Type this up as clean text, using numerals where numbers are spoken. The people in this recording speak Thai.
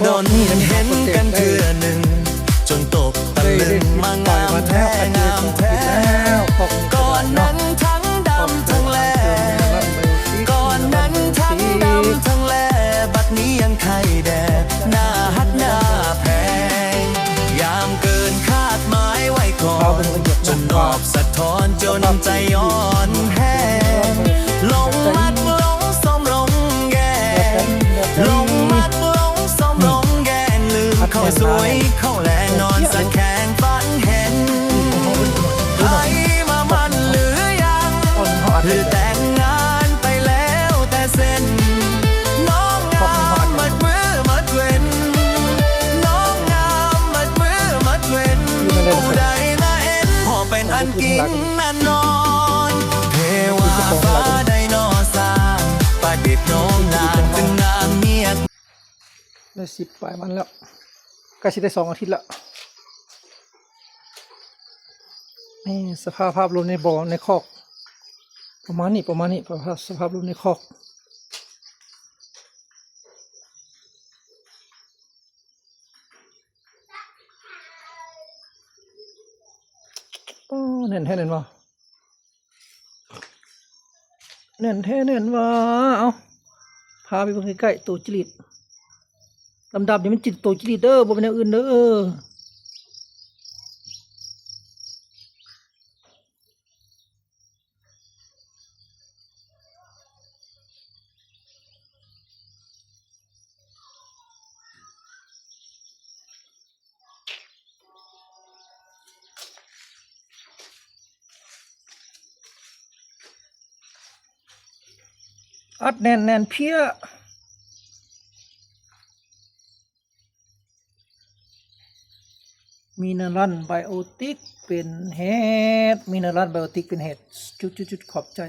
ดนเห็นกันเทื่อหนึ่งจนตกตะลึงมางามแท้งามแท้ก่อนนั้นทั้งดำทั้งแลก่อนนั้นทั้งดำทั้งแลบัดนี้ยังไข่แดดหน้าฮักหน้าแพงยามเกินคาดหมายไว้ก่อนจนนอบสะท้อนจนใจอ่อนแห้งลงมักลงสมลงแย่ลงมักลงสมลงแย่ลืมเข้าสวยเข้าแลนอนสะแข็งฝันเห็นใครมามันหรือยังหรือแต่งงานไปแล้วแต่เส้นน้องงามมัดมือมัดเว้นน้องงามมัดมือมัดเว้นผู้ใดมาเห็นพอเป็นอันกินอันนอนเทวาฟ้าได้นอสางประดิษฐ์น้องนานจึงงามเมียได้10 ปลายวันแล้วใกล้จะได้2 อาทิตย์แล้วนี่สภาพรวมในบ่อในคอกประมาณนี้สภาพรวมในคอกเน่นแท้เน่นวะเน่นแท้เน่นวะเอาพาไปเบิ่งใกล้ๆตัวจิลิดดำๆนี่มันจิตตัวจิลิดเด้อบ่เป็นอย่างอื่นเด้ออัดแน่นเพี้ยมิเนอรัลไบโอติกเป็นเห็ดมิเนอรัลไบโอติกเป็นเห็ดจุดขอบใจ